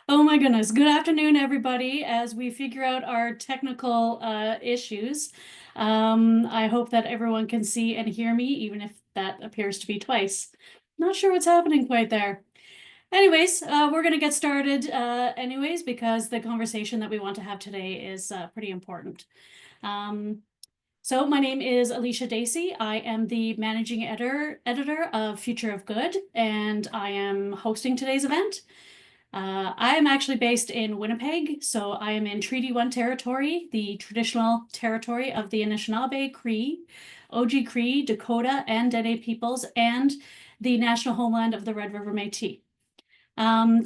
Oh my goodness. Good afternoon, everybody, as we figure out our technical issues. I hope that everyone can see and hear me, even if that appears to be twice. Not sure what's happening quite there. Anyways, we're going to get started anyways, because the conversation that we want to have today is pretty important. So my name is Elisha Dacey. I am the managing editor of Future of Good, and I am hosting today's event. I am actually based in Winnipeg, so I am in Treaty 1 territory, the traditional territory of the Anishinaabe, Cree, Oji Cree, Dakota, and Dene peoples, and the national homeland of the Red River Métis.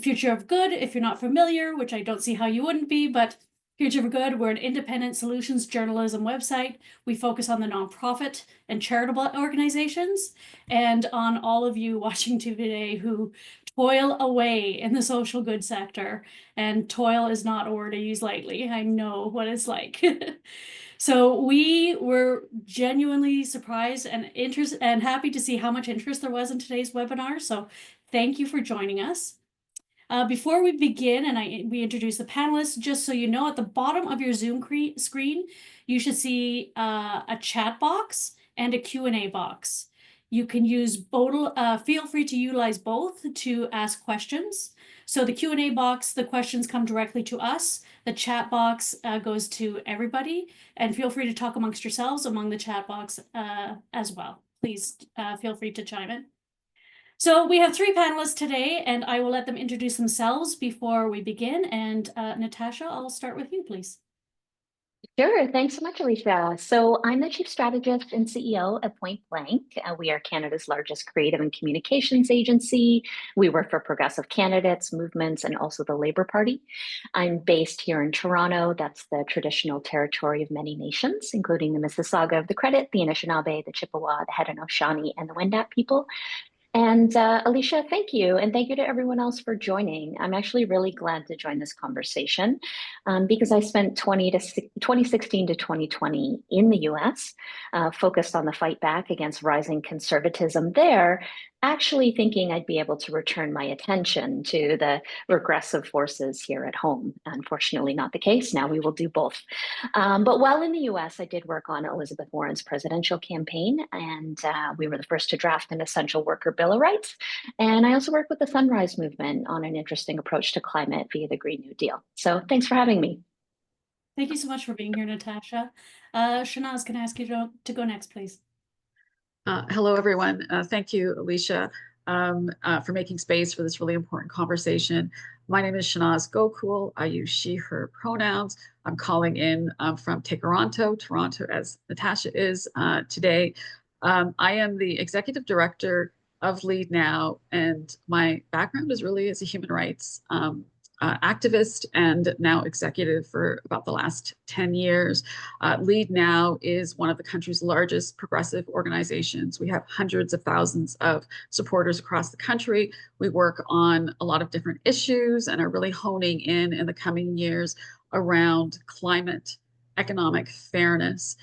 Future of Good, if you're not familiar, which I don't see how you wouldn't be, but Future of Good, we're an independent solutions journalism website. We focus on the nonprofit and charitable organizations, and on all of you watching today who toil away in the social good sector. And toil is not a word I use lightly. I know what it's like. So we were genuinely surprised and happy to see how much interest there was in today's webinar. So thank you for joining us. Before we begin and we introduce the panelists, just so you know, at the bottom of your Zoom screen, you should see a chat box and a Q&A box. You can use both, feel free to utilize both to ask questions. So the Q&A box, the questions come directly to us. The chat box goes to everybody, and feel free to talk amongst yourselves among the chat box as well. Please feel free to chime in. So we have three panelists today, and I will let them introduce themselves before we begin. And Natasha, I'll start with you, please. Sure. Thanks so much, Elisha. So I'm the Chief Strategist and CEO at Point Blank. We are Canada's largest creative and communications agency. We work for progressive candidates, movements, and also the Labour Party. I'm based here in Toronto. That's the traditional territory of many nations, including the Mississauga of the Credit, the Anishinaabe, the Chippewa, the Haudenosaunee, and the Wendat people. And Elisha, thank you. And thank you to everyone else for joining. I'm actually really glad to join this conversation because I spent 2016 to 2020 in the US, focused on the fight back against rising conservatism there, actually thinking I'd be able to return my attention to the regressive forces here at home. Unfortunately, not the case. Now we will do both. But while in the US, I did work on Elizabeth Warren's presidential campaign, and we were the first to draft an essential worker Bill of Rights. And I also worked with the Sunrise Movement on an interesting approach to climate via the Green New Deal. So thanks for having me. Thank you so much for being here, Natasha. Shanaaz, can I ask you to go next, please? Hello, everyone. Thank you, Elisha, for making space for this really important conversation. My name is Shanaaz Gokool. I use she, her pronouns. I'm calling in from Toronto, as Natasha is today. I am the executive director of Leadnow, and my background is really as a human rights activist and now executive for about the last 10 years. Leadnow is one of the country's largest progressive organizations. We have hundreds of thousands of supporters across the country. We work on a lot of different issues and are really honing in the coming years around climate, economic fairness,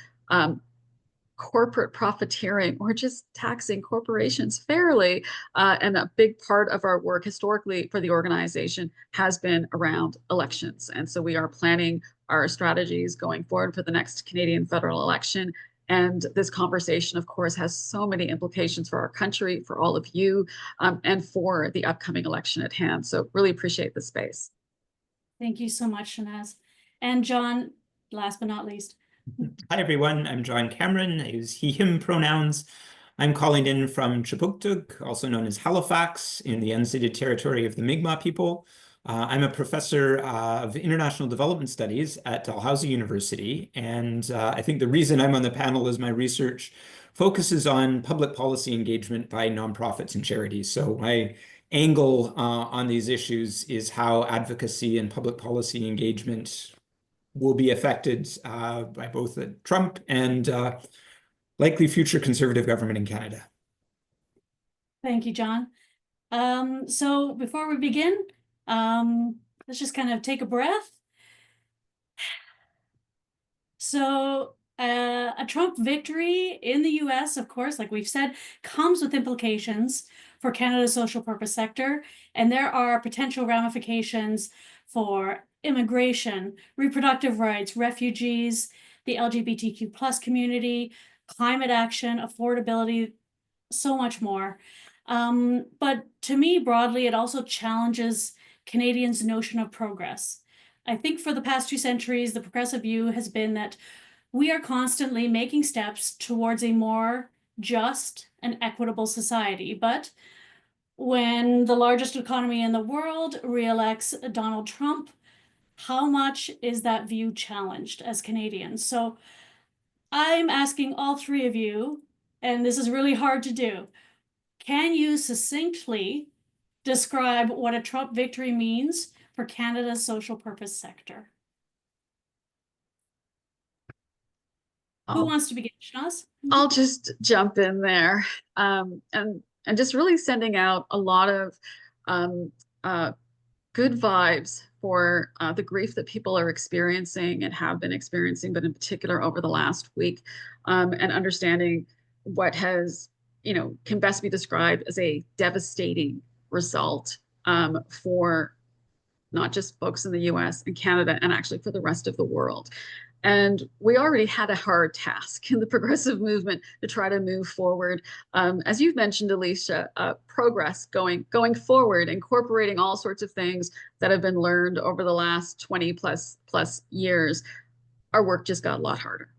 corporate profiteering, or just taxing corporations fairly. And a big part of our work historically for the organization has been around elections. And so we are planning our strategies going forward for the next Canadian federal election. And this conversation, of course, has so many implications for our country, for all of you, and for the upcoming election at hand. So really appreciate the space. Thank you so much, Shanaaz. And John, last but not least. Hi, everyone. I'm John Cameron. I use he, him pronouns. I'm calling in from Chipuktuk, also known as Halifax, in the unceded territory of the Mi'kmaq people. I'm a professor of international development studies at Dalhousie University. And I think the reason I'm on the panel is my research focuses on public policy engagement by nonprofits and charities. So my angle on these issues is how advocacy and public policy engagement will be affected by both the Trump and likely future conservative government in Canada. Thank you, John. So before we begin, let's just kind of take a breath. So A Trump victory in the US, of course, like we've said, comes with implications for Canada's social purpose sector, and there are potential ramifications for immigration, reproductive rights, refugees, the LGBTQ plus community, climate action, affordability, so much more. But to me, broadly, it also challenges Canadians' notion of progress. I think for the past 2 centuries, the progressive view has been that we are constantly making steps towards a more just and equitable society. But when the largest economy in the world re-elects Donald Trump, how much is that view challenged as Canadians? So I'm asking all three of you, and this is really hard to do, can you succinctly describe what a Trump victory means for Canada's social purpose sector? Who wants to begin, Shanaaz? I'll just jump in there, and just really sending out a lot of good vibes for the grief that people are experiencing and have been experiencing, but in particular over the last week, and understanding what has, can best be described as a devastating result for not just folks in the US and Canada, and actually for the rest of the world. And we already had a hard task in the progressive movement to try to move forward. As you've mentioned, Elisha, progress going forward, incorporating all sorts of things that have been learned over the last 20 plus years. Our work just got a lot harder.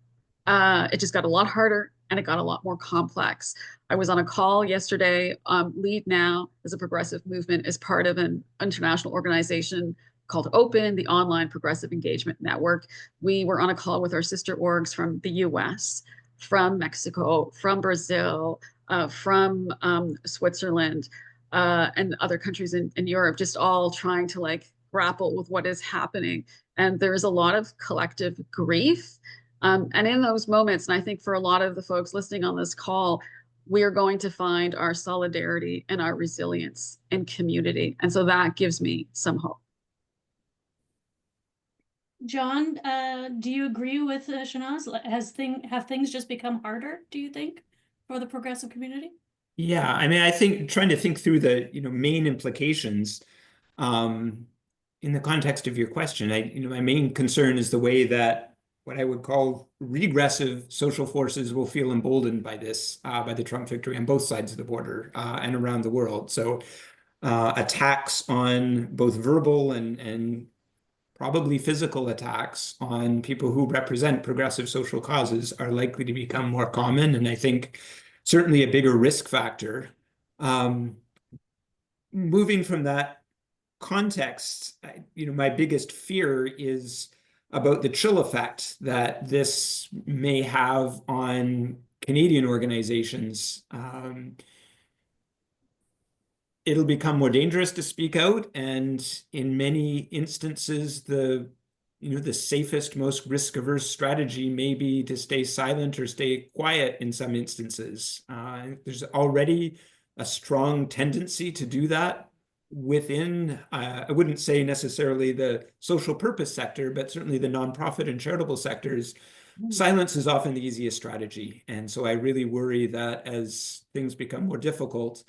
It just got a lot harder, and it got a lot more complex. I was on a call yesterday. Leadnow, as a progressive movement, is part of an international organization called Open, the Online Progressive Engagement Network. We were on a call with our sister orgs from the US, from Mexico, from Brazil, from Switzerland, and other countries in Europe, just all trying to grapple with what is happening. And there is a lot of collective grief. And in those moments, and I think for a lot of the folks listening on this call, we are going to find our solidarity and our resilience in community. And so that gives me some hope. John, do you agree with Shanaaz? Have things just become harder, do you think, for the progressive community? Yeah, I mean, I think trying to think through the main implications in the context of your question, my main concern is the way that what I would call regressive social forces will feel emboldened by this, by the Trump victory on both sides of the border and around the world. So attacks on both verbal and probably physical attacks on people who represent progressive social causes are likely to become more common, and I think certainly a bigger risk factor. Moving from that context, my biggest fear is about the chill effect that this may have on Canadian organizations. It'll become more dangerous to speak out, and in many instances, the safest, most risk-averse strategy may be to stay silent or stay quiet in some instances. There's already a strong tendency to do that within, I wouldn't say necessarily the social purpose sector, but certainly the nonprofit and charitable sectors. Silence is often the easiest strategy. And so I really worry that as things become more difficult,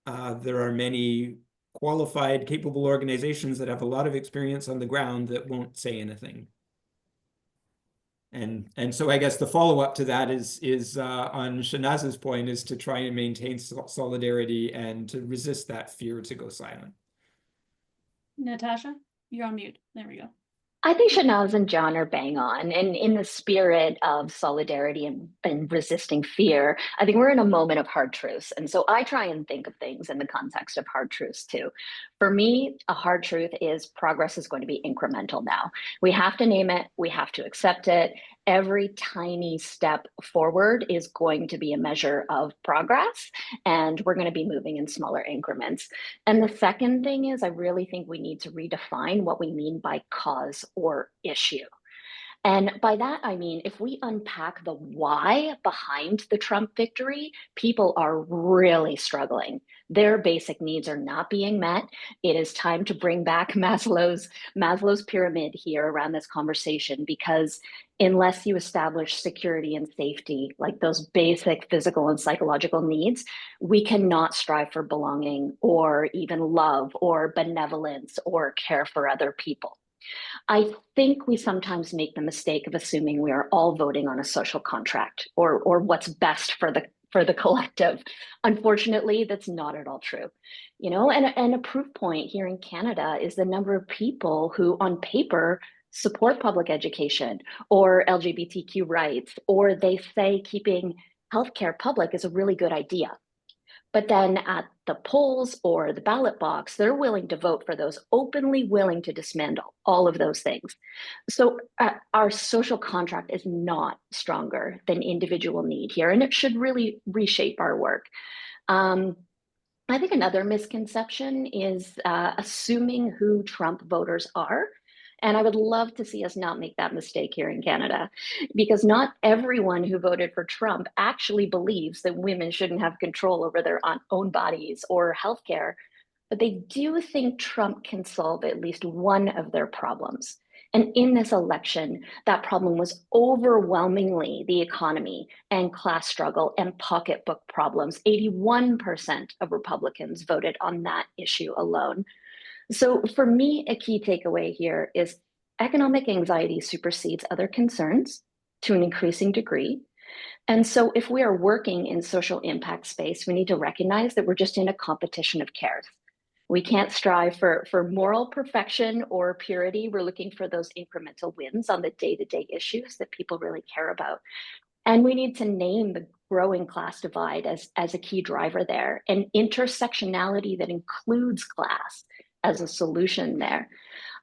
there are many qualified, capable organizations that have a lot of experience on the ground that won't say anything. And so I guess the follow-up to that is on Shanaaz's point, is to try and maintain solidarity and to resist that fear to go silent. Natasha, you're on mute. There we go. I think Shanaaz and John are bang on. And in the spirit of solidarity and resisting fear, I think we're in a moment of hard truths. And so I try and think of things in the context of hard truths too. For me, a hard truth is progress is going to be incremental now. We have to name it. We have to accept it. Every tiny step forward is going to be a measure of progress, and we're going to be moving in smaller increments. And the second thing is, I really think we need to redefine what we mean by cause or issue. And by that, I mean, if we unpack the why behind the Trump victory, people are really struggling. Their basic needs are not being met. It is time to bring back Maslow's pyramid here around this conversation, because unless you establish security and safety, like those basic physical and psychological needs, we cannot strive for belonging or even love or benevolence or care for other people. I think we sometimes make the mistake of assuming we are all voting on a social contract or what's best for the collective. Unfortunately, that's not at all true. You know, and a proof point here in Canada is the number of people who on paper support public education or LGBTQ rights, or they say keeping healthcare public is a really good idea. But then at the polls or the ballot box, they're willing to vote for those, openly willing to dismantle all of those things. So our social contract is not stronger than individual need here, and it should really reshape our work. I think another misconception is assuming who Trump voters are. And I would love to see us not make that mistake here in Canada, because not everyone who voted for Trump actually believes that women shouldn't have control over their own bodies or healthcare, but they do think Trump can solve at least one of their problems. And in this election, that problem was overwhelmingly the economy and class struggle and pocketbook problems. 81% of Republicans voted on that issue alone. So for me, a key takeaway here is economic anxiety supersedes other concerns to an increasing degree. And so if we are working in social impact space, we need to recognize that we're just in a competition of cares. We can't strive for moral perfection or purity. We're looking for those incremental wins on the day-to-day issues that people really care about. And we need to name the growing class divide as a key driver there, and intersectionality that includes class as a solution there.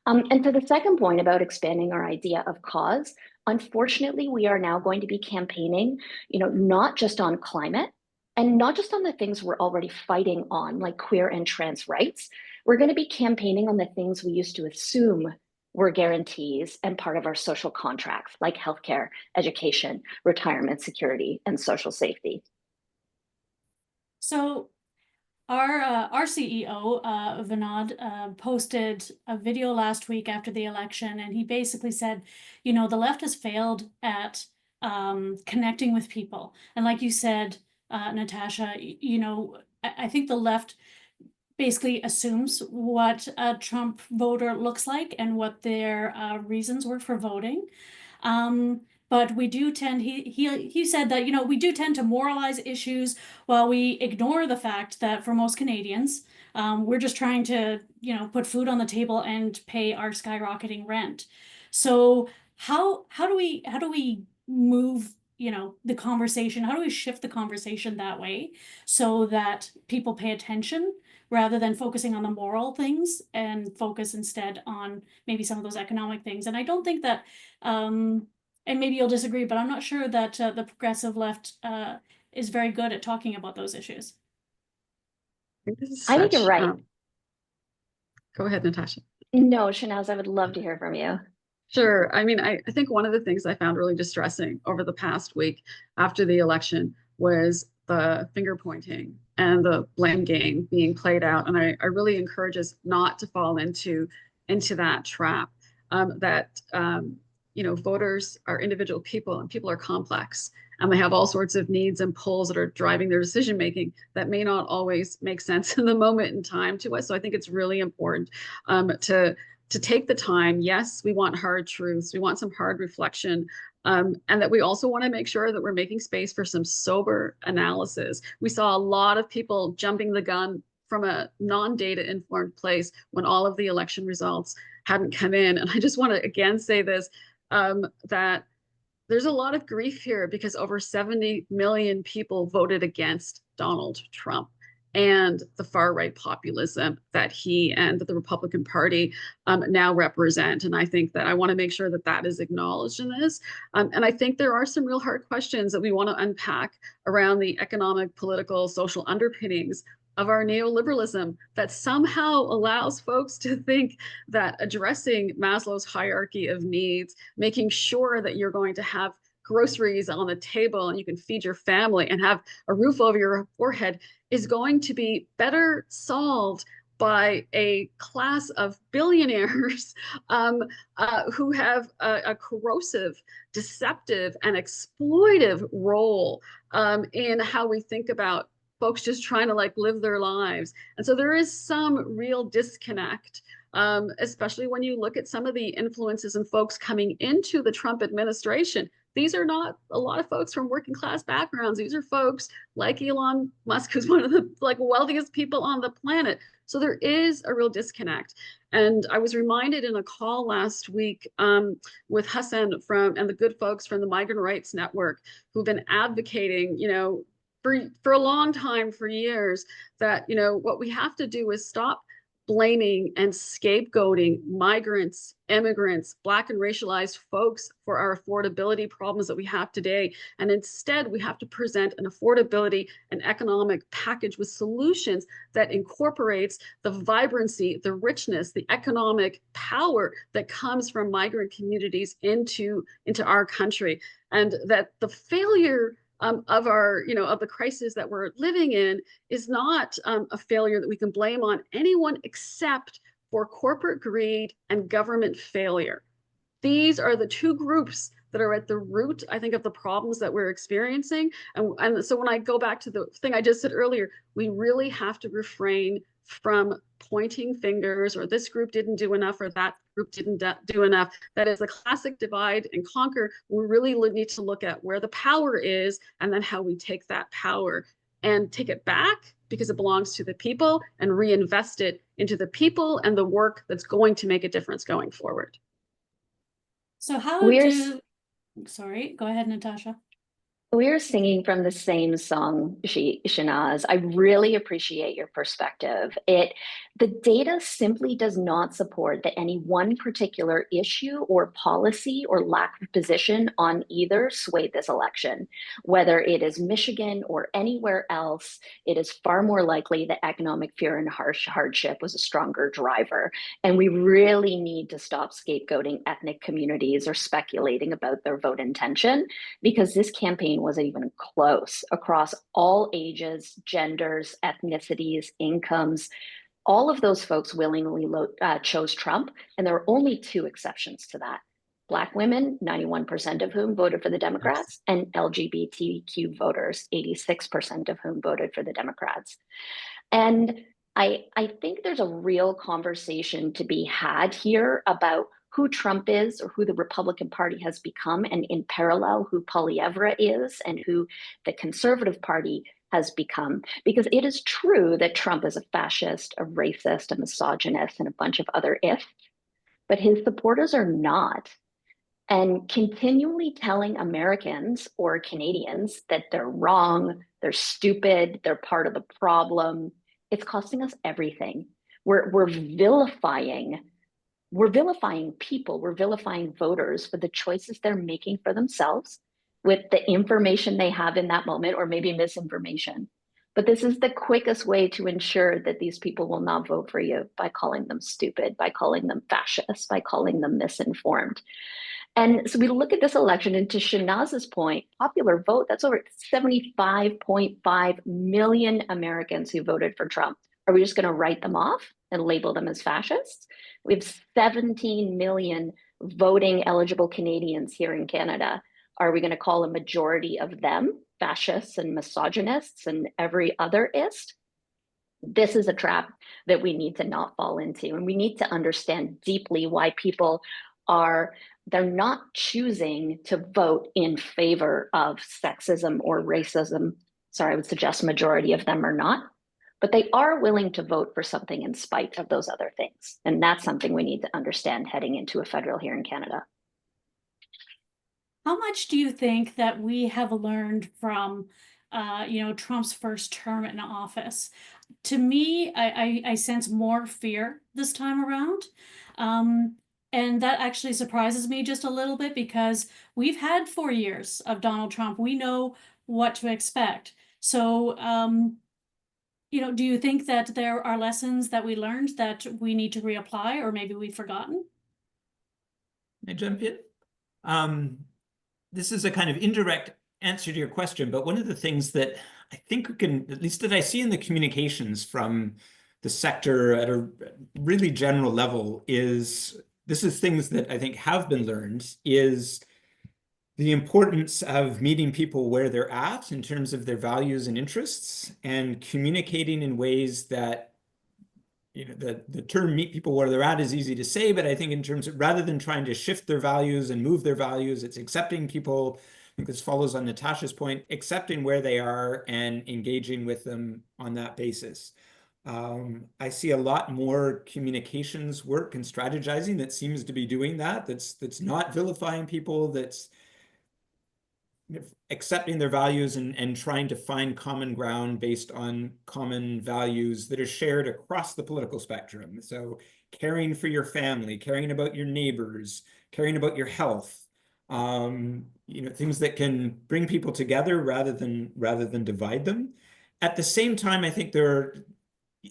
And to the second point about expanding our idea of cause, unfortunately, we are now going to be campaigning, not just on climate and not just on the things we're already fighting on, like queer and trans rights. We're going to be campaigning on the things we used to assume were guarantees and part of our social contracts, like healthcare, education, retirement security, and social safety. So our CEO, Vinod, posted a video last week after the election, and he basically said, the left has failed at connecting with people. And like you said, Natasha, I think the left basically assumes what a Trump voter looks like and what their reasons were for voting. But we do tend, he said that, we do tend to moralize issues while we ignore the fact that for most Canadians, we're just trying to, put food on the table and pay our skyrocketing rent. So how do we move, the conversation? How do we shift the conversation that way so that people pay attention rather than focusing on the moral things and focus instead on maybe some of those economic things? And I don't think that, and maybe you'll disagree, but I'm not sure that the progressive left is very good at talking about those issues. I think you're right. Go ahead, Natasha. No, Shanaaz, I would love to hear from you. Sure. I mean, I think one of the things I found really distressing over the past week after the election was the finger pointing and the blame game being played out. And I really encourage us not to fall into that trap, voters are individual people, and people are complex, and they have all sorts of needs and pulls that are driving their decision making that may not always make sense in the moment in time to us. So I think it's really important to take the time. Yes, we want hard truths. We want some hard reflection. And that we also want to make sure that we're making space for some sober analysis. We saw a lot of people jumping the gun from a non-data informed place when all of the election results hadn't come in. And I just want to again say this, that there's a lot of grief here because over 70 million people voted against Donald Trump and the far-right populism that he and the Republican Party now represent. And I think that I want to make sure that that is acknowledged in this. And I think there are some real hard questions that we want to unpack around the economic, political, social underpinnings of our neoliberalism that somehow allows folks to think that addressing Maslow's hierarchy of needs, making sure that you're going to have groceries on the table and you can feed your family and have a roof over your forehead is going to be better solved by a class of billionaires who have a corrosive, deceptive, and exploitive role in how we think about folks just trying to like live their lives. And so there is some real disconnect, especially when you look at some of the influences and folks coming into the Trump administration. These are not a lot of folks from working class backgrounds. These are folks like Elon Musk, who's one of the like wealthiest people on the planet. So there is a real disconnect. And I was reminded in a call last week with Hassan and the good folks from the Migrant Rights Network who've been advocating, for a long time, for years, that, what we have to do is stop blaming and scapegoating migrants, immigrants, Black and racialized folks for our affordability problems that we have today. And instead, we have to present an affordability and economic package with solutions that incorporates the vibrancy, the richness, the economic power that comes from migrant communities into our country. And that the failure of the crisis that we're living in is not a failure that we can blame on anyone except for corporate greed and government failure. These are the two groups that are at the root, I think, of the problems that we're experiencing. And so when I go back to the thing I just said earlier, we really have to refrain from pointing fingers or this group didn't do enough or that group didn't do enough. That is the classic divide and conquer. We really need to look at where the power is and then how we take that power and take it back because it belongs to the people and reinvest it into the people and the work that's going to make a difference going forward. So sorry, go ahead, Natasha. We're singing from the same song, Shanaaz. I really appreciate your perspective. The data simply does not support that any one particular issue or policy or lack of position on either swayed this election. Whether it is Michigan or anywhere else, it is far more likely that economic fear and hardship was a stronger driver. And we really need to stop scapegoating ethnic communities or speculating about their vote intention, because this campaign wasn't even close across all ages, genders, ethnicities, incomes. All of those folks willingly chose Trump, and there were only two exceptions to that. Black women, 91% of whom voted for the Democrats, and LGBTQ voters, 86% of whom voted for the Democrats. And I think there's a real conversation to be had here about who Trump is or who the Republican Party has become, and in parallel, who Poilievre is and who the Conservative Party has become. Because it is true that Trump is a fascist, a racist, a misogynist, and a bunch of other ifs, but his supporters are not. And continually telling Americans or Canadians that they're wrong, they're stupid, they're part of the problem, it's costing us everything. We're vilifying people, we're vilifying voters for the choices they're making for themselves with the information they have in that moment, or maybe misinformation. But this is the quickest way to ensure that these people will not vote for you, by calling them stupid, by calling them fascist, by calling them misinformed. And so we look at this election, and to Shanaaz's point, popular vote, that's over 75.5 million Americans who voted for Trump. Are we just going to write them off and label them as fascists? We have 17 million voting eligible Canadians here in Canada. Are we going to call a majority of them fascists and misogynists and every other ist? This is a trap that we need to not fall into. And we need to understand deeply why people they're not choosing to vote in favor of sexism or racism. Sorry, I would suggest majority of them are not. But they are willing to vote for something in spite of those other things. And that's something we need to understand heading into a federal here in Canada. How much do you think that we have learned from, Trump's first term in office? To me, I sense more fear this time around. And that actually surprises me just a little bit, because we've had 4 years of Donald Trump. We know what to expect. So, do you think that there are lessons that we learned that we need to reapply, or maybe we've forgotten? Can I jump in? This is a kind of indirect answer to your question, but one of the things that I think we can, at least that I see in the communications from the sector at a really general level, is this is things that I think have been learned, is the importance of meeting people where they're at in terms of their values and interests, and communicating in ways that, the term meet people where they're at is easy to say, but I think in terms of, rather than trying to shift their values and move their values, it's accepting people. I think this follows on Natasha's point, accepting where they are and engaging with them on that basis. I see a lot more communications work and strategizing that seems to be doing that. That's not vilifying people, that's accepting their values and trying to find common ground based on common values that are shared across the political spectrum. So caring for your family, caring about your neighbors, caring about your health, things that can bring people together rather than divide them. At the same time, I think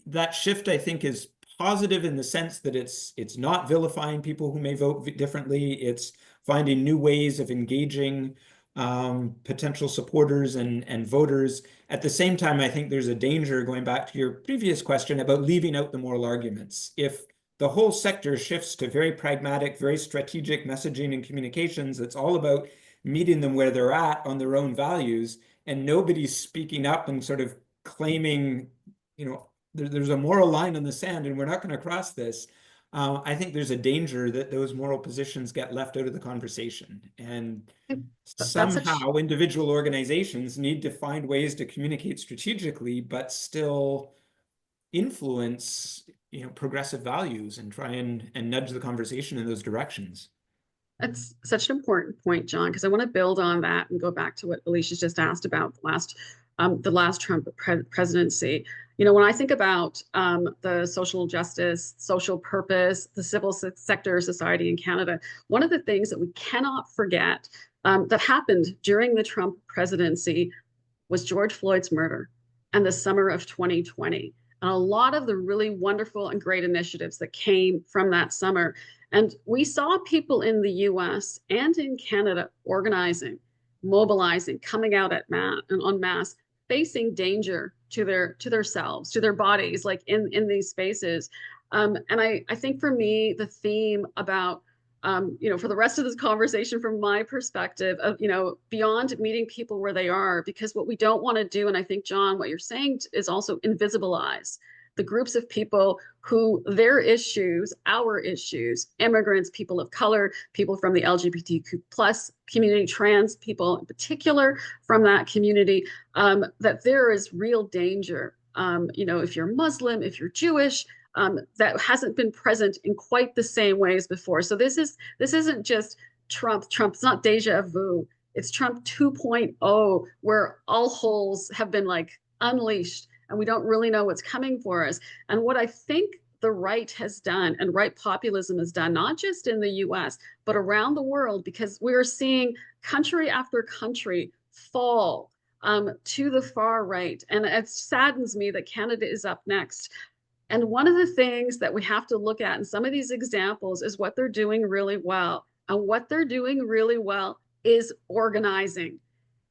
that shift, I think, is positive in the sense that it's not vilifying people who may vote differently. It's finding new ways of engaging potential supporters and voters. At the same time, I think there's a danger, going back to your previous question, about leaving out the moral arguments. If the whole sector shifts to very pragmatic, very strategic messaging and communications, it's all about meeting them where they're at on their own values, and nobody's speaking up and sort of claiming, there's a moral line on the sand and we're not going to cross this. I think there's a danger that those moral positions get left out of the conversation. And somehow individual organizations need to find ways to communicate strategically, but still influence, progressive values and try and nudge the conversation in those directions. That's such an important point, John, because I want to build on that and go back to what Elisha's just asked about the last Trump presidency. When I think about the social justice, social purpose, the civil sector society in Canada, one of the things that we cannot forget that happened during the Trump presidency was George Floyd's murder and the summer of 2020. And a lot of the really wonderful and great initiatives that came from that summer. And we saw people in the US and in Canada organizing, mobilizing, coming out en masse, facing danger to their selves, to their bodies, like in these spaces. And I think for me, the theme about for the rest of this conversation, from my perspective of, beyond meeting people where they are, because what we don't want to do, and I think, John, what you're saying is also invisibilize the groups of people who their issues, our issues, immigrants, people of color, people from the LGBTQ plus community, trans people in particular from that community, that there is real danger. If you're Muslim, if you're Jewish, that hasn't been present in quite the same ways before. So this isn't just Trump. Trump's not deja vu. It's Trump 2.0, where all holes have been unleashed and we don't really know what's coming for us. And what I think the right has done, and right populism has done, not just in the US, but around the world, because we're seeing country after country fall to the far right. And it saddens me that Canada is up next. And one of the things that we have to look at in some of these examples is what they're doing really well. And what they're doing really well is organizing.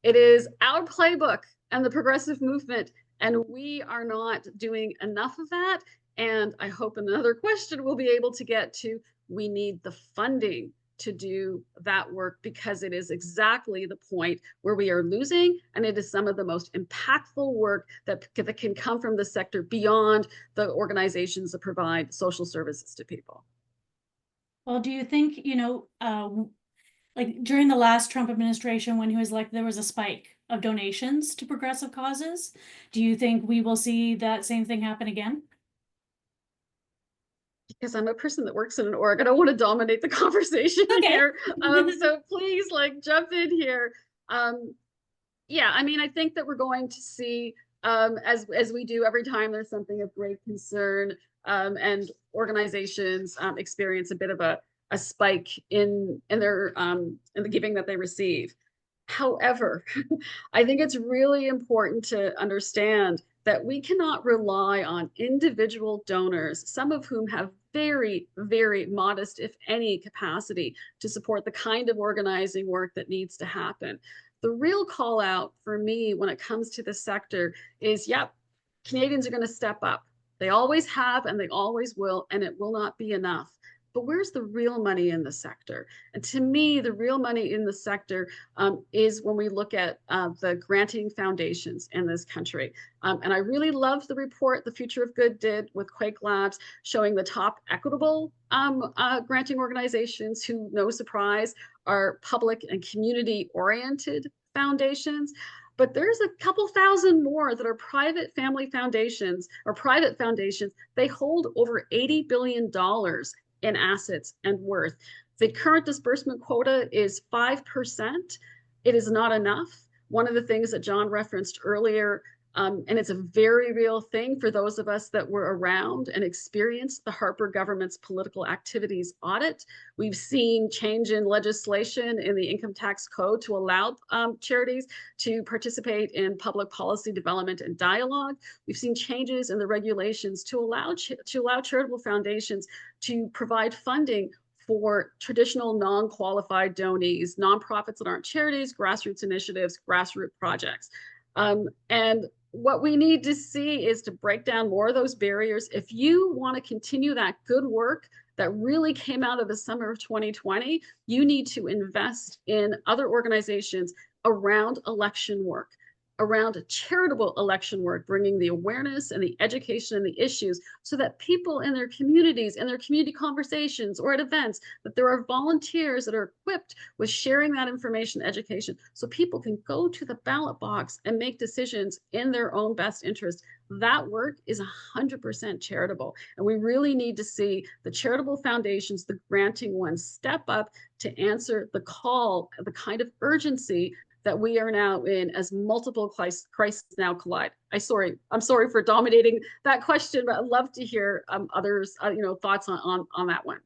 It is our playbook and the progressive movement, and we are not doing enough of that. And I hope in another question we'll be able to get to, we need the funding to do that work, because it is exactly the point where we are losing, and it is some of the most impactful work that can come from the sector beyond the organizations that provide social services to people. Well, do you think, like during the last Trump administration, when he was elected, there was a spike of donations to progressive causes? Do you think we will see that same thing happen again? Because I'm a person that works in an org, I don't want to dominate the conversation here. So please, jump in here. Yeah, I think that we're going to see, as we do every time there's something of great concern, and organizations experience a bit of a spike in their in the giving that they receive. However, I think it's really important to understand that we cannot rely on individual donors, some of whom have very, very modest, if any, capacity to support the kind of organizing work that needs to happen. The real call out for me when it comes to the sector is, yep, Canadians are going to step up. They always have and they always will, and it will not be enough. But where's the real money in the sector? And to me, the real money in the sector is when we look at the granting foundations in this country. And I really loved the report the Future of Good did with Quake Labs, showing the top equitable granting organizations who, no surprise, are public and community oriented foundations. But there's a couple thousand more that are private family foundations or private foundations. They hold over $80 billion in assets and worth. The current disbursement quota is 5%. It is not enough. One of the things that John referenced earlier, and it's a very real thing for those of us that were around and experienced the Harper government's political activities audit. We've seen change in legislation in the income tax code to allow charities to participate in public policy development and dialogue. We've seen changes in the regulations to allow charitable foundations to provide funding for traditional non-qualified donees, nonprofits that aren't charities, grassroots initiatives, grassroots projects. And what we need to see is to break down more of those barriers. If you want to continue that good work that really came out of the summer of 2020, you need to invest in other organizations around election work, around charitable election work, bringing the awareness and the education and the issues so that people in their communities, in their community conversations or at events, that there are volunteers that are equipped with sharing that information, education, so people can go to the ballot box and make decisions in their own best interest. That work is 100% charitable. And we really need to see the charitable foundations, the granting ones, step up to answer the call, the kind of urgency that we are now in as multiple crises now collide. I'm sorry for dominating that question, but I'd love to hear others, thoughts on that one.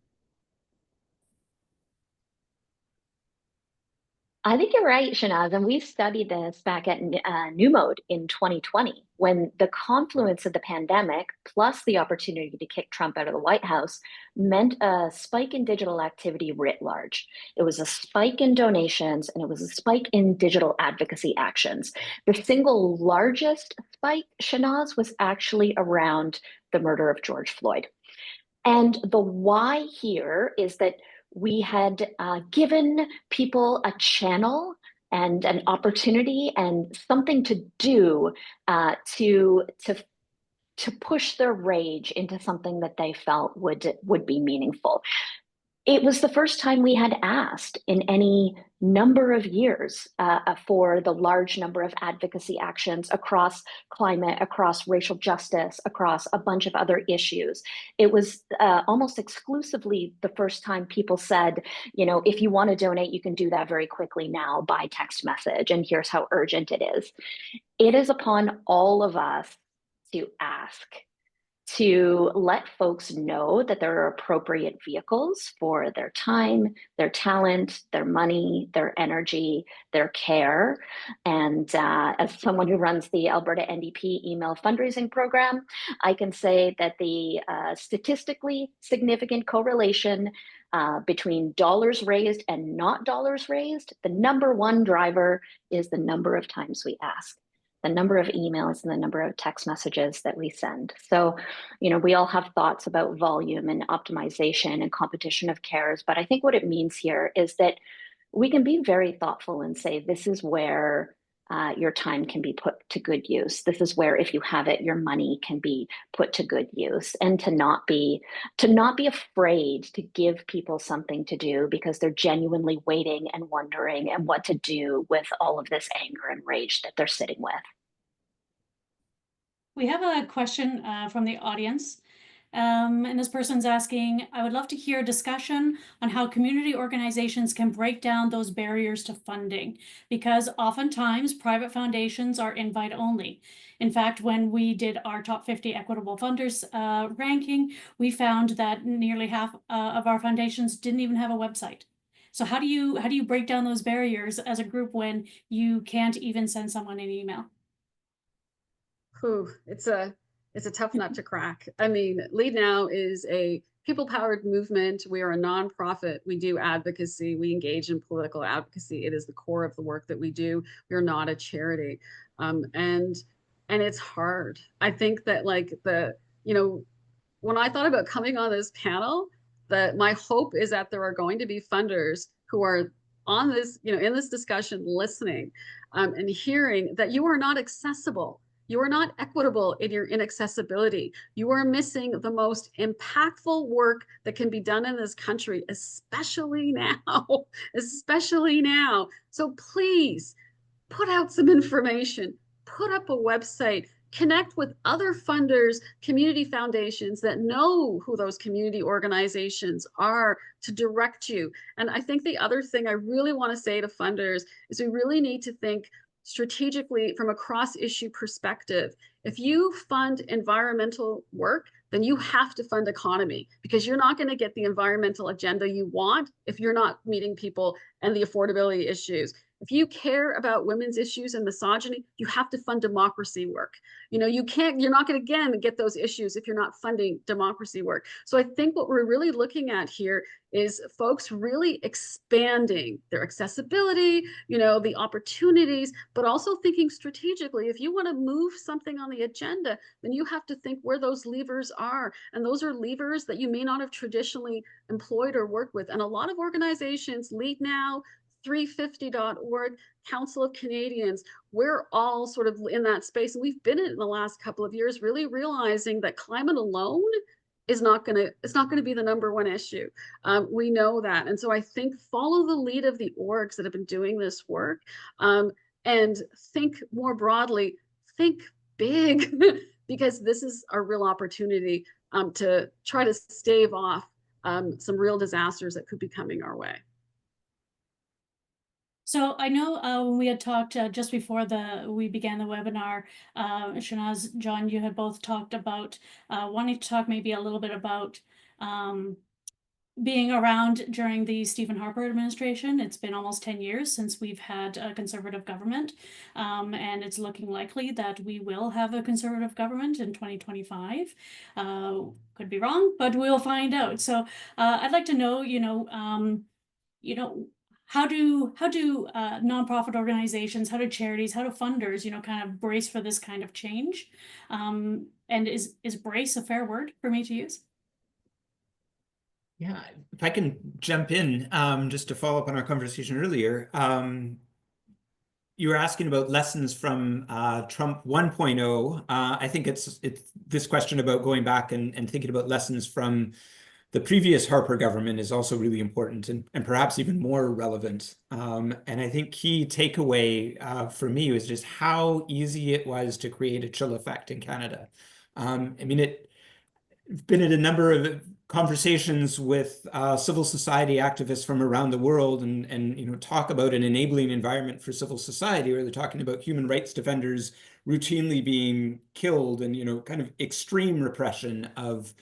I think you're right, Shanaaz, and we studied this back at New Mode in 2020, when the confluence of the pandemic plus the opportunity to kick Trump out of the White House meant a spike in digital activity writ large. It was a spike in donations, and it was a spike in digital advocacy actions. The single largest spike, Shanaaz, was actually around the murder of George Floyd. And the why here is that we had given people a channel and an opportunity and something to do to push their rage into something that they felt would be meaningful. It was the first time we had asked in any number of years for the large number of advocacy actions across climate, across racial justice, across a bunch of other issues. It was almost exclusively the first time people said, if you want to donate, you can do that very quickly now by text message, and here's how urgent it is. It is upon all of us to ask, to let folks know that there are appropriate vehicles for their time, their talent, their money, their energy, their care. And as someone who runs the Alberta NDP email fundraising program, I can say that the statistically significant correlation between dollars raised and not dollars raised, the number one driver is the number of times we ask, the number of emails and the number of text messages that we send. So, we all have thoughts about volume and optimization and competition of cares, but I think what it means here is that we can be very thoughtful and say, this is where your time can be put to good use. This is where, if you have it, your money can be put to good use, and to not be afraid to give people something to do because they're genuinely waiting and wondering and what to do with all of this anger and rage that they're sitting with. We have a question from the audience. And this person's asking, I would love to hear a discussion on how community organizations can break down those barriers to funding, because oftentimes private foundations are invite only. In fact, when we did our top 50 equitable funders ranking, we found that nearly half of our foundations didn't even have a website. So how do you break down those barriers as a group when you can't even send someone an email? Whew, it's a tough nut to crack. I mean, Leadnow is a people-powered movement. We are a nonprofit. We do advocacy. We engage in political advocacy. It is the core of the work that we do. We're not a charity, and it's hard. I think that like when I thought about coming on this panel, that my hope is that there are going to be funders who are on this, in this discussion, listening and hearing that you are not accessible. You are not equitable in your inaccessibility. You are missing the most impactful work that can be done in this country, especially now, especially now. So please put out some information, put up a website, connect with other funders, community foundations that know who those community organizations are to direct you. And I think the other thing I really want to say to funders is we really need to think strategically from a cross-issue perspective. If you fund environmental work, then you have to fund economy, because you're not going to get the environmental agenda you want if you're not meeting people and the affordability issues. If you care about women's issues and misogyny, you have to fund democracy work. You're not going to again get those issues if you're not funding democracy work. So I think what we're really looking at here is folks really expanding their accessibility, the opportunities, but also thinking strategically. If you want to move something on the agenda, then you have to think where those levers are. And those are levers that you may not have traditionally employed or worked with. And a lot of organizations, Leadnow, 350.org, Council of Canadians, we're all sort of in that space. And we've been in the last couple of years really realizing that climate alone is not going to be the number one issue. We know that. And so I think follow the lead of the orgs that have been doing this work, and think more broadly, think big, because this is a real opportunity to try to stave off some real disasters that could be coming our way. So I know when we had talked just before we began the webinar, Shanaaz, John, you had both talked about wanting to talk maybe a little bit about being around during the Stephen Harper administration. It's been almost 10 years since we've had a conservative government, and it's looking likely that we will have a conservative government in 2025. Could be wrong, but we'll find out. So I'd like to know, how do nonprofit organizations, how do charities, how do funders, kind of brace for this kind of change? And is brace a fair word for me to use? Yeah, if I can jump in, just to follow up on our conversation earlier, you were asking about lessons from Trump 1.0. I think it's this question about going back and thinking about lessons from the previous Harper government is also really important and perhaps even more relevant. And I think key takeaway for me was just how easy it was to create a chill effect in Canada. I mean, I've been in a number of conversations with civil society activists from around the world and talk about an enabling environment for civil society, where they're talking about human rights defenders routinely being killed and kind of extreme repression of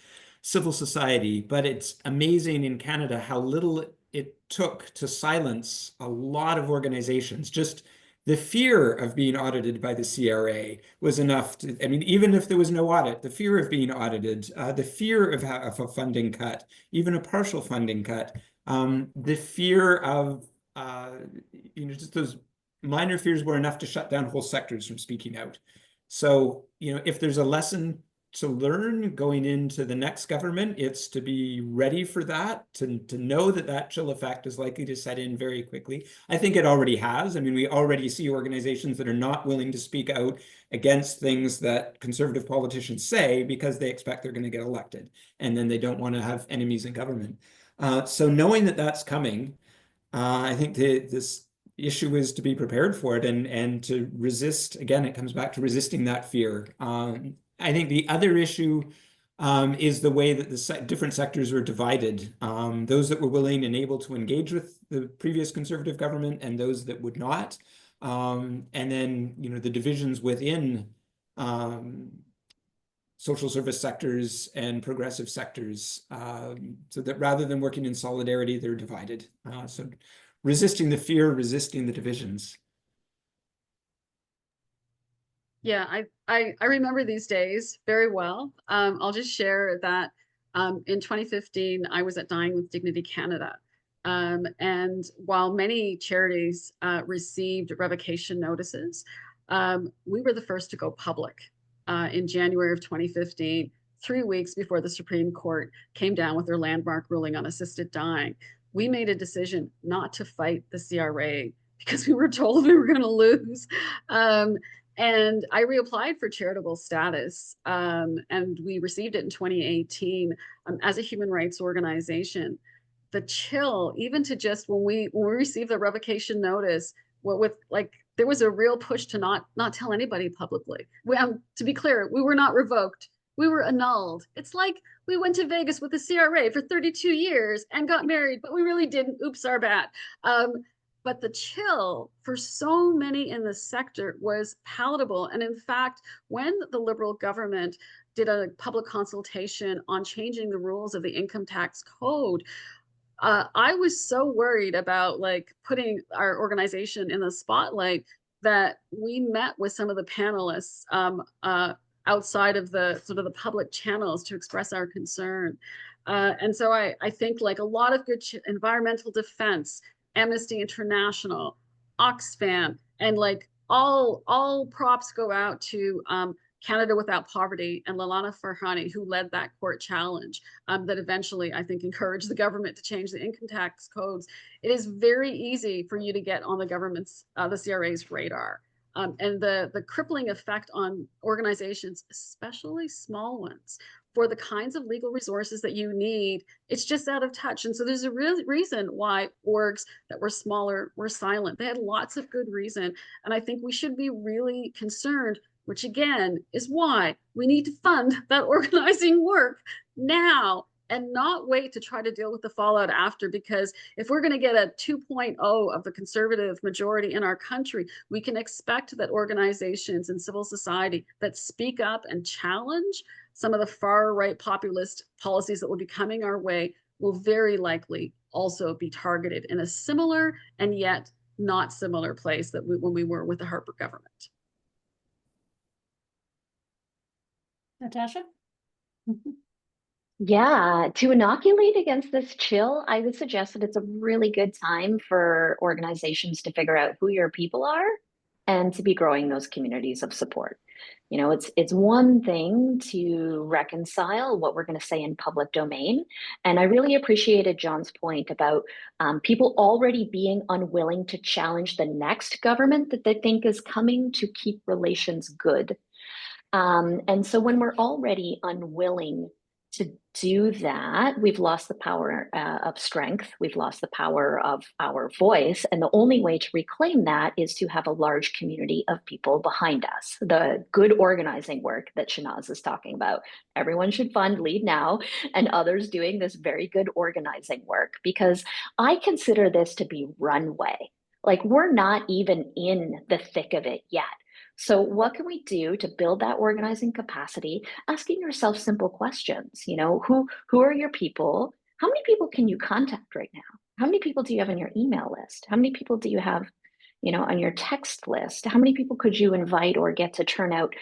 civil society. But it's amazing in Canada how little it took to silence a lot of organizations. Just the fear of being audited by the CRA was enough to, I mean, even if there was no audit, the fear of being audited, the fear of a funding cut, even a partial funding cut, the fear of, just those minor fears were enough to shut down whole sectors from speaking out. So, if there's a lesson to learn going into the next government, it's to be ready for that, to know that chill effect is likely to set in very quickly. I think it already has. I mean, we already see organizations that are not willing to speak out against things that conservative politicians say because they expect they're going to get elected, and then they don't want to have enemies in government. So knowing that that's coming, I think this issue is to be prepared for it and to resist. Again, it comes back to resisting that fear. I think the other issue is the way that the different sectors are divided. Those that were willing and able to engage with the previous conservative government and those that would not. And then, the divisions within social service sectors and progressive sectors, so that rather than working in solidarity, they're divided. So resisting the fear, resisting the divisions. Yeah, I remember these days very well. I'll just share that in 2015, I was at Dying with Dignity Canada. And while many charities received revocation notices, we were the first to go public in January of 2015, 3 weeks before the Supreme Court came down with their landmark ruling on assisted dying. We made a decision not to fight the CRA because we were told we were going to lose. And I reapplied for charitable status, and we received it in 2018 as a human rights organization. The chill, even to just when we received the revocation notice, what with like there was a real push to not tell anybody publicly. To be clear, we were not revoked. We were annulled. It's like we went to Vegas with the CRA for 32 years and got married, but we really didn't. Oops, our bad. But the chill for so many in the sector was palatable. And in fact, when the Liberal government did a public consultation on changing the rules of the income tax code, I was so worried about like putting our organization in the spotlight that we met with some of the panelists outside of the sort of the public channels to express our concern. And so I think like a lot of good environmental defense, Amnesty International, Oxfam, and like all props go out to Canada Without Poverty and Lalana Farhani, who led that court challenge that eventually, I think, encouraged the government to change the income tax codes. It is very easy for you to get on the government's, the CRA's radar. And the crippling effect on organizations, especially small ones, for the kinds of legal resources that you need, it's just out of touch. And so there's a real reason why orgs that were smaller were silent. They had lots of good reason. And I think we should be really concerned, which again is why we need to fund that organizing work now and not wait to try to deal with the fallout after. Because if we're going to get a 2.0 of the conservative majority in our country, we can expect that organizations and civil society that speak up and challenge some of the far right populist policies that will be coming our way will very likely also be targeted in a similar and yet not similar place that when we were with the Harper government. Natasha? Yeah, to inoculate against this chill, I would suggest that it's a really good time for organizations to figure out who your people are and to be growing those communities of support. You know, it's one thing to reconcile what we're going to say in public domain. And I really appreciated John's point about people already being unwilling to challenge the next government that they think is coming to keep relations good. And so when we're already unwilling to do that, we've lost the power of strength. We've lost the power of our voice. And the only way to reclaim that is to have a large community of people behind us. The good organizing work that Shanaaz is talking about. Everyone should fund Leadnow and others doing this very good organizing work, because I consider this to be runway. Like, we're not even in the thick of it yet. So what can we do to build that organizing capacity? Asking yourself simple questions. You know, who are your people? How many people can you contact right now? How many people do you have on your email list? How many people do you have, you know, on your text list? How many people could you invite or get to turn out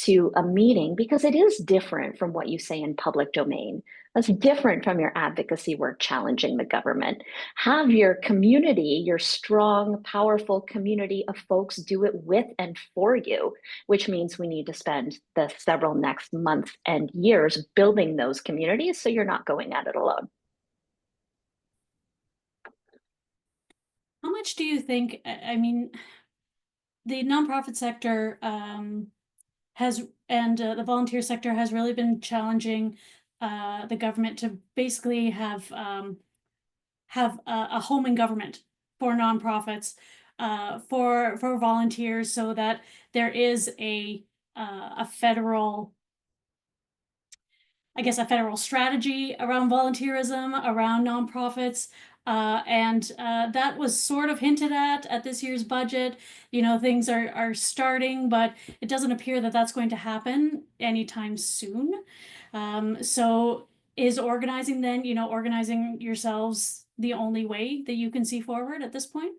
to a meeting? Because it is different from what you say in public domain. That's different from your advocacy work challenging the government. Have your community, your strong, powerful community of folks do it with and for you, which means we need to spend the several next months and years building those communities so you're not going at it alone. How much do you think, I mean, the nonprofit sector has, and the volunteer sector has really been challenging the government to basically have a home in government for nonprofits, for volunteers, so that there is a federal, I guess, a federal strategy around volunteerism, around nonprofits. And that was sort of hinted at this year's budget. You know, things are starting, but it doesn't appear that that's going to happen anytime soon. So is organizing then, you know, organizing yourselves the only way that you can see forward at this point?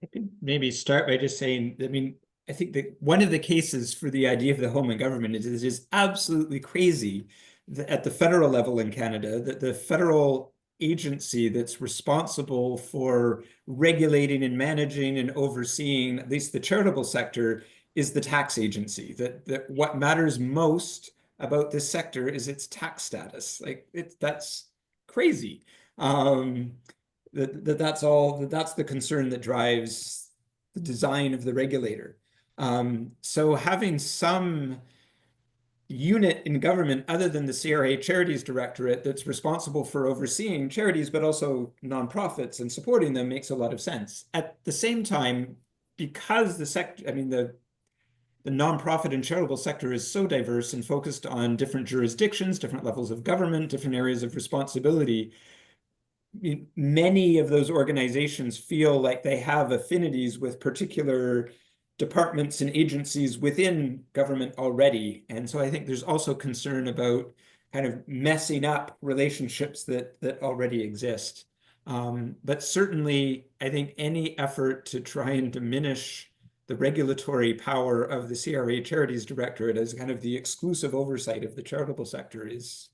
I could maybe start by just saying, I mean, I think that one of the cases for the idea of the home and government is it is absolutely crazy that at the federal level in Canada, that the federal agency that's responsible for regulating and managing and overseeing at least the charitable sector is the tax agency. That what matters most about this sector is its tax status. Like that's crazy. That's the concern that drives the design of the regulator. So having some unit in government other than the CRA Charities Directorate that's responsible for overseeing charities, but also nonprofits and supporting them makes a lot of sense. At the same time, because the sector, I mean, the nonprofit and charitable sector is so diverse and focused on different jurisdictions, different levels of government, different areas of responsibility, many of those organizations feel like they have affinities with particular departments and agencies within government already. And so I think there's also concern about kind of messing up relationships that already exist. But certainly, I think any effort to try and diminish the regulatory power of the CRA Charities Directorate as kind of the exclusive oversight of the charitable sector is,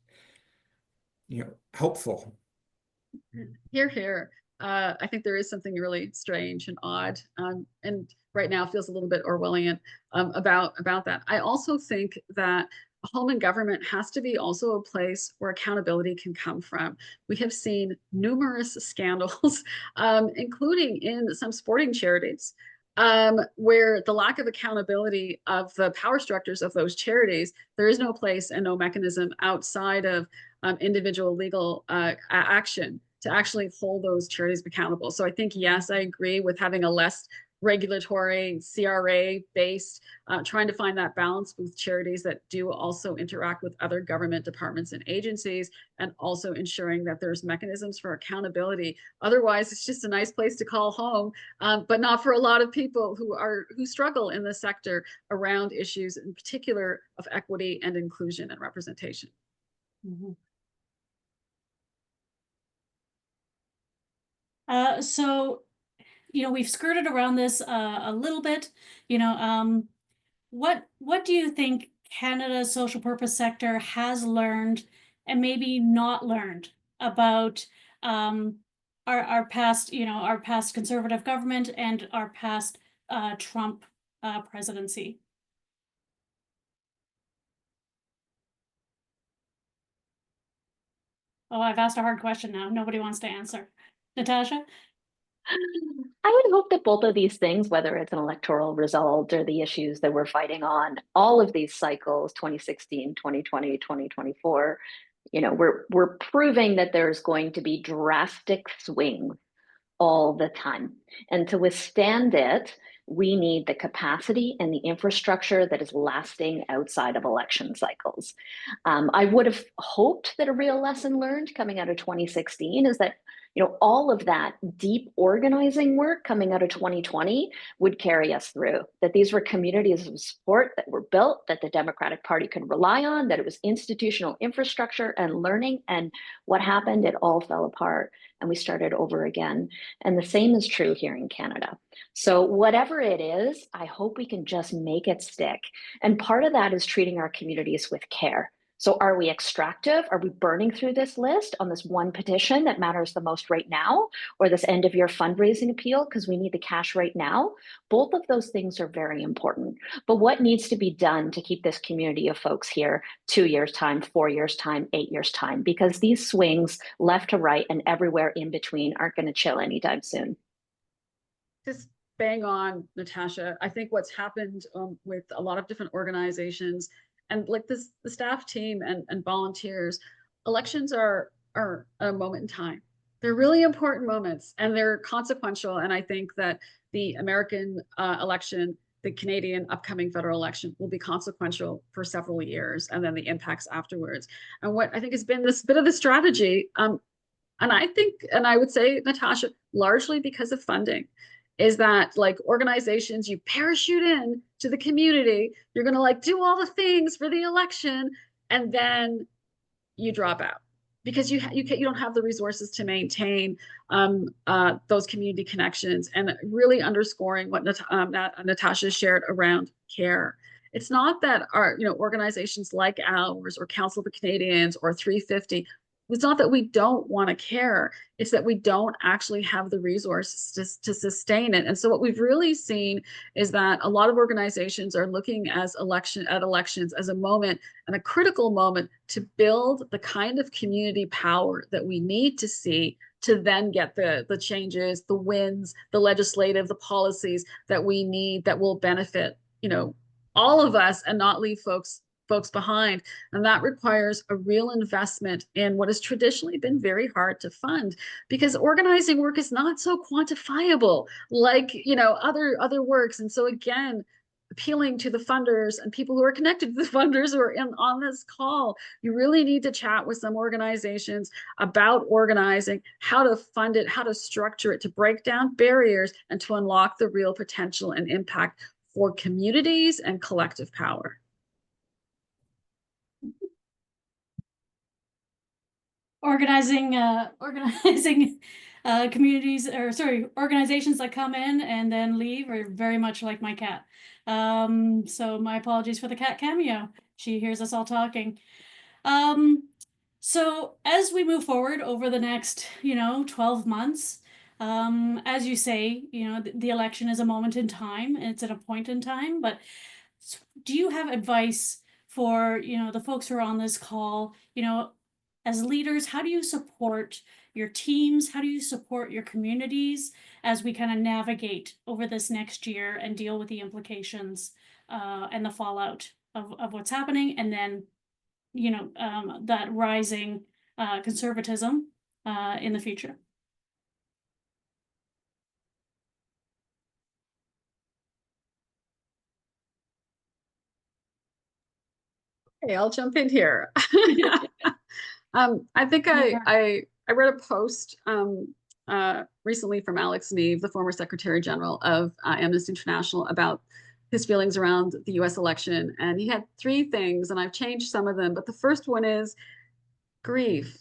helpful. Here, here. I think there is something really strange and odd, and right now feels a little bit Orwellian about that. I also think that home and government has to be also a place where accountability can come from. We have seen numerous scandals, including in some sporting charities, where the lack of accountability of the power structures of those charities, there is no place and no mechanism outside of individual legal action to actually hold those charities accountable. So I think, yes, I agree with having a less regulatory CRA based, trying to find that balance with charities that do also interact with other government departments and agencies, and also ensuring that there's mechanisms for accountability. Otherwise, it's just a nice place to call home, but not for a lot of people who struggle in the sector around issues in particular of equity and inclusion and representation. Mm-hmm. So, we've skirted around this a little bit. What do you think Canada's social purpose sector has learned and maybe not learned about our past, our past conservative government and our past Trump presidency? Oh, I've asked a hard question now. Nobody wants to answer. Natasha? I would hope that both of these things, whether it's an electoral result or the issues that we're fighting on, all of these cycles, 2016, 2020, 2024, we're proving that there's going to be drastic swings all the time. And to withstand it, we need the capacity and the infrastructure that is lasting outside of election cycles. I would have hoped that a real lesson learned coming out of 2016 is that all of that deep organizing work coming out of 2020 would carry us through, that these were communities of support that were built, that the Democratic Party could rely on, that it was institutional infrastructure and learning. And what happened? It all fell apart and we started over again. And the same is true here in Canada. So whatever it is, I hope we can just make it stick. And part of that is treating our communities with care. So are we extractive? Are we burning through this list on this one petition that matters the most right now, or this end of year fundraising appeal because we need the cash right now? Both of those things are very important. But what needs to be done to keep this community of folks here 2 years' time, 4 years' time, 8 years' time? Because these swings left to right and everywhere in between aren't going to chill anytime soon. Just bang on, Natasha. I think what's happened with a lot of different organizations and like the staff team and volunteers, elections are a moment in time. They're really important moments and they're consequential. And I think that the American election, the Canadian upcoming federal election will be consequential for several years, and then the impacts afterwards. And what I think has been this bit of the strategy, and I would say, Natasha, largely because of funding, is that like organizations, you parachute in to the community, you're going to like do all the things for the election, and then you drop out. because you don't have the resources to maintain those community connections, and really underscoring what Natasha shared around care. It's not that our organizations like ours or Council of the Canadians or 350, it's not that we don't want to care, it's that we don't actually have the resources to sustain it. And so what we've really seen is that a lot of organizations are looking at elections as a moment, and a critical moment, to build the kind of community power that we need to see to then get the changes, the wins, the legislative, the policies that we need that will benefit, all of us and not leave folks behind. And that requires a real investment in what has traditionally been very hard to fund, because organizing work is not so quantifiable like other works. And so again, appealing to the funders and people who are connected to the funders who are on this call, you really need to chat with some organizations about organizing, how to fund it, how to structure it, to break down barriers, and to unlock the real potential and impact for communities and collective power. Organizing organizations that come in and then leave are very much like my cat. So my apologies for the cat cameo. She hears us all talking. So as we move forward over the next 12 months, as you say, the election is a moment in time, it's at a point in time, but do you have advice for the folks who are on this call, as leaders? How do you support your teams? How do you support your communities as we kind of navigate over this next year and deal with the implications and the fallout of what's happening, and then that rising conservatism in the future? Okay, I'll jump in here. I think I read a post recently from Alex Neve, the former Secretary General of Amnesty International, about his feelings around the US election. And he had 3 things, and I've changed some of them. But the first one is grieve.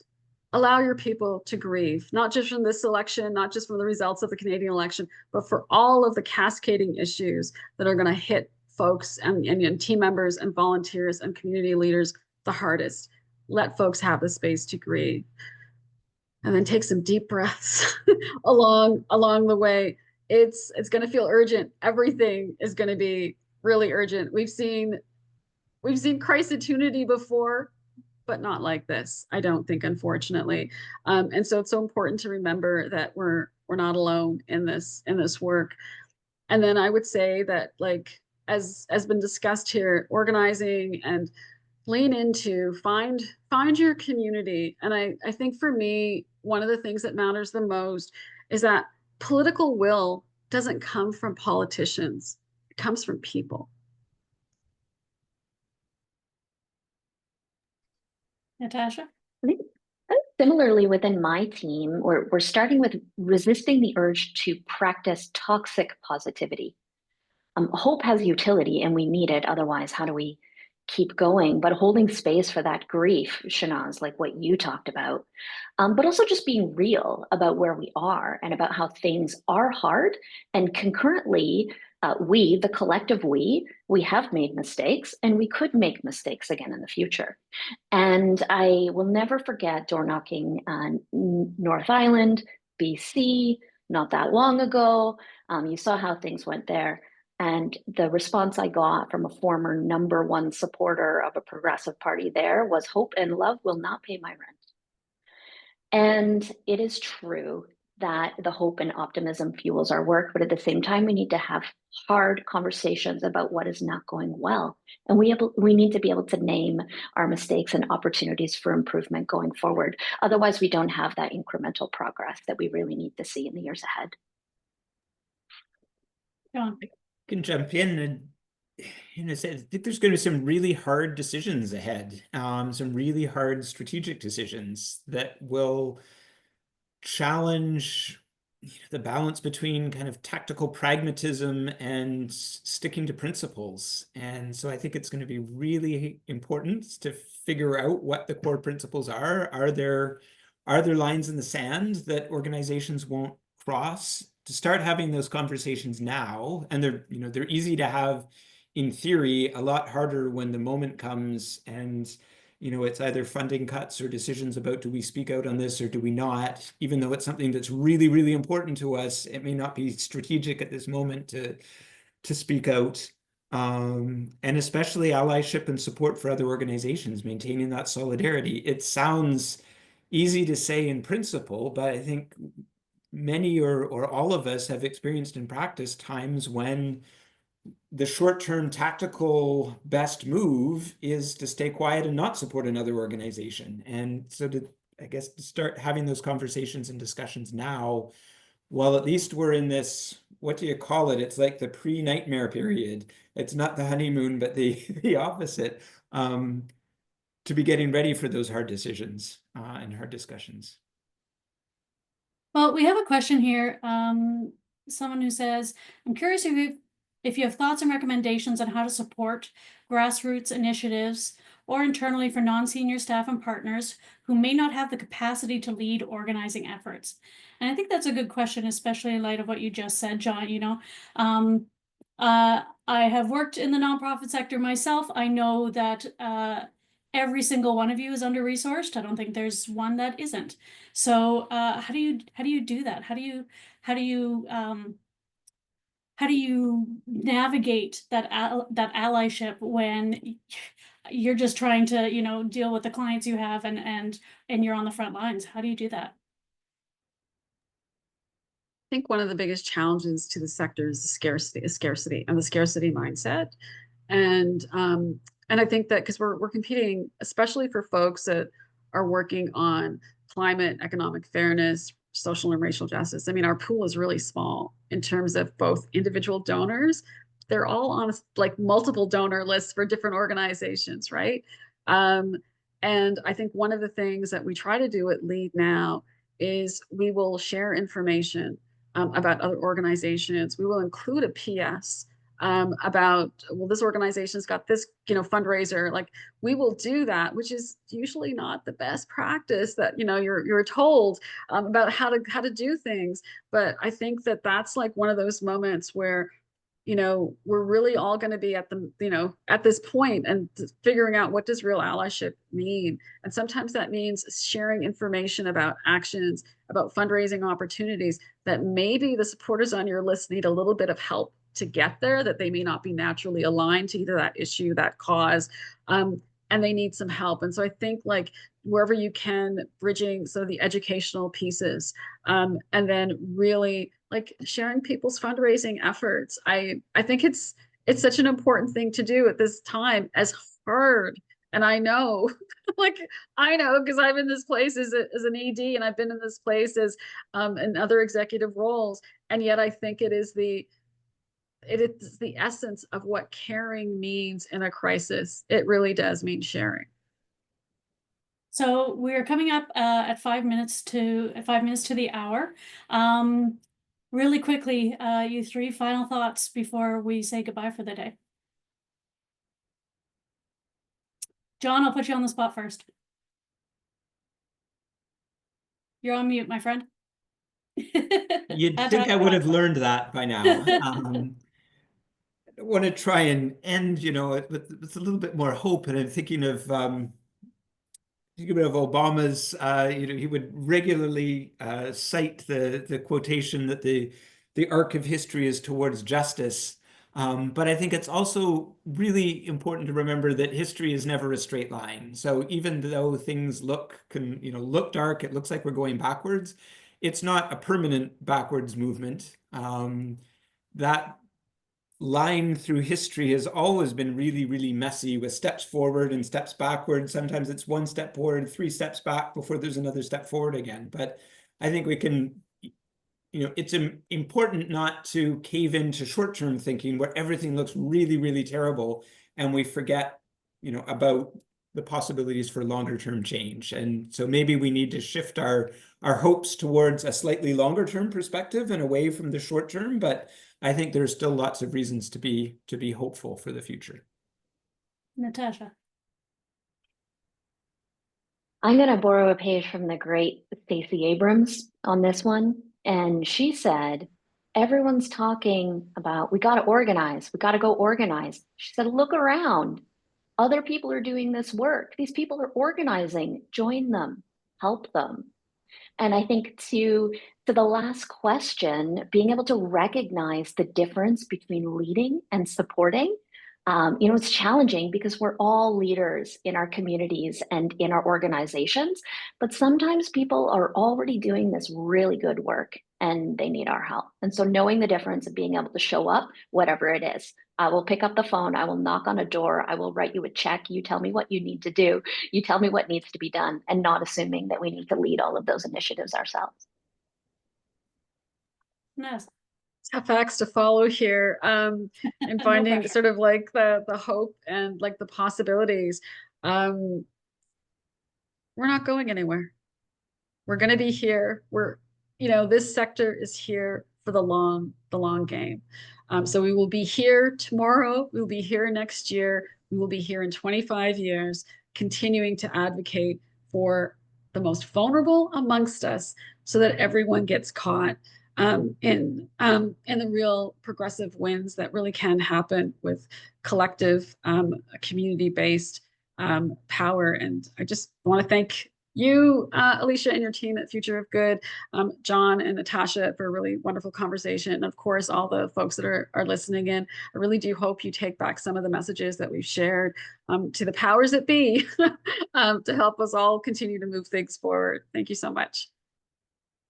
Allow your people to grieve, not just from this election, not just from the results of the Canadian election, but for all of the cascading issues that are going to hit folks and team members and volunteers and community leaders the hardest. Let folks have the space to grieve. And then take some deep breaths along the way. It's going to feel urgent. Everything is going to be really urgent. We've seen crisis-unity before, but not like this, I don't think, unfortunately. And so it's so important to remember that we're not alone in this work. And then I would say that, like, as been discussed here, organizing and lean into, find your community. And I think for me, one of the things that matters the most is that political will doesn't come from politicians. It comes from people. Natasha? I think similarly within my team, we're starting with resisting the urge to practice toxic positivity. Hope has utility and we need it. Otherwise, how do we keep going? But holding space for that grief, Shanaaz, like what you talked about, but also just being real about where we are and about how things are hard. And concurrently, the collective we have made mistakes, and we could make mistakes again in the future. And I will never forget door knocking on North Island, BC, not that long ago. You saw how things went there. And the response I got from a former #1 supporter of a progressive party there was, hope and love will not pay my rent. And it is true that the hope and optimism fuels our work, but at the same time, we need to have hard conversations about what is not going well. And we need to be able to name our mistakes and opportunities for improvement going forward. Otherwise, we don't have that incremental progress that we really need to see in the years ahead. John? I can jump in and I think there's going to be some really hard decisions ahead, some really hard strategic decisions that will challenge the balance between kind of tactical pragmatism and sticking to principles. And so I think it's going to be really important to figure out what the core principles are. Are there lines in the sand that organizations won't cross? To start having those conversations now, and they're easy to have in theory, a lot harder when the moment comes and it's either funding cuts or decisions about do we speak out on this or do we not, even though it's something that's really, really important to us, it may not be strategic at this moment to speak out. And especially allyship and support for other organizations, maintaining that solidarity. It sounds easy to say in principle, but I think many or all of us have experienced in practice times when the short-term tactical best move is to stay quiet and not support another organization. And so I guess to start having those conversations and discussions now, well, at least we're in this, what do you call it? It's like the pre-nightmare period. It's not the honeymoon, but the opposite, to be getting ready for those hard decisions and hard discussions. Well, we have a question here. Someone who says, I'm curious if you have thoughts and recommendations on how to support grassroots initiatives or internally for non-senior staff and partners who may not have the capacity to lead organizing efforts. And I think that's a good question, especially in light of what you just said, John. I have worked in the nonprofit sector myself. I know that every single one of you is under-resourced. I don't think there's one that isn't. So how do you do that? How do you navigate that allyship when you're just trying to deal with the clients you have and you're on the front lines? How do you do that? I think one of the biggest challenges to the sector is scarcity and the scarcity mindset. And I think that because we're competing, especially for folks that are working on climate, economic fairness, social and racial justice. I mean, our pool is really small in terms of both individual donors. They're all on like multiple donor lists for different organizations, right? And I think one of the things that we try to do at Leadnow is we will share information about other organizations. We will include a PS about, well, this organization's got this, fundraiser. Like we will do that, which is usually not the best practice that you're told about how to do things. But I think that that's like one of those moments where we're really all going to be at at this point and figuring out what does real allyship mean. And sometimes that means sharing information about actions, about fundraising opportunities that maybe the supporters on your list need a little bit of help to get there, that they may not be naturally aligned to either that issue, that cause, and they need some help. And so I think like wherever you can, bridging some of the educational pieces, and then really like sharing people's fundraising efforts. I think it's such an important thing to do at this time, as hard. And I know, because I'm in this place as an ED, and I've been in this place as in other executive roles. And yet I think it is the essence of what caring means in a crisis. It really does mean sharing. So we're coming up at 5 minutes to the hour. Really quickly, you three final thoughts before we say goodbye for the day. John, I'll put you on the spot first. You're on mute, my friend. You'd think I would have learned that by now. I want to try and end, with a little bit more hope. And I'm thinking of Obama's, he would regularly cite the quotation that the arc of history is towards justice. But I think it's also really important to remember that history is never a straight line. So even though things look dark, it looks like we're going backwards. It's not a permanent backwards movement. That line through history has always been really, really messy with steps forward and steps backward. Sometimes it's one step forward, 3 steps back before there's another step forward again. But I think we can, it's important not to cave into short-term thinking where everything looks really, really terrible and we forget, about the possibilities for longer term change. And so maybe we need to shift our hopes towards a slightly longer term perspective and away from the short term. But I think there's still lots of reasons to be hopeful for the future. Natasha. I'm going to borrow a page from the great Stacey Abrams on this one. And she said, everyone's talking about, we got to organize, we got to go organize. She said, look around. Other people are doing this work. These people are organizing. Join them, help them. And I think to the last question, being able to recognize the difference between leading and supporting, it's challenging because we're all leaders in our communities and in our organizations, but sometimes people are already doing this really good work and they need our help. And so knowing the difference of being able to show up, whatever it is, I will pick up the phone, I will knock on a door, I will write you a check, you tell me what you need to do, you tell me what needs to be done, and not assuming that we need to lead all of those initiatives ourselves. Nice. Tough acts to follow here, and finding sort of like the hope and like the possibilities. We're not going anywhere. We're going to be here. This sector is here for the long game. So we will be here tomorrow. We'll be here next year. We will be here in 25 years, continuing to advocate for the most vulnerable amongst us so that everyone gets caught in the real progressive wins that really can happen with collective, community-based power. And I just want to thank you, Elisha, and your team at Future of Good, John and Natasha, for a really wonderful conversation. And of course, all the folks that are listening in. I really do hope you take back some of the messages that we've shared to the powers that be to help us all continue to move things forward. Thank you so much.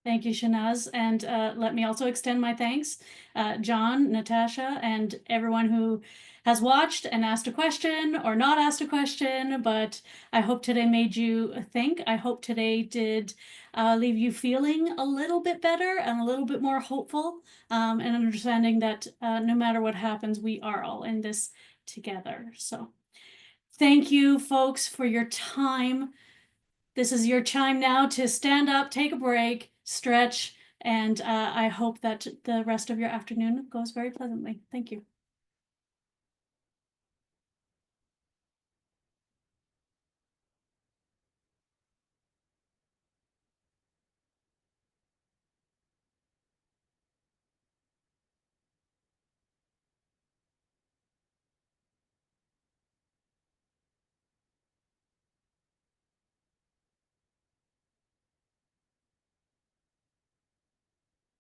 Thank you, Shanaaz. And let me also extend my thanks, John, Natasha, and everyone who has watched and asked a question or not asked a question, but I hope today made you think. I hope today did leave you feeling a little bit better and a little bit more hopeful, and understanding that no matter what happens, we are all in this together. So thank you, folks, for your time. This is your time now to stand up, take a break, stretch, and I hope that the rest of your afternoon goes very pleasantly. Thank you.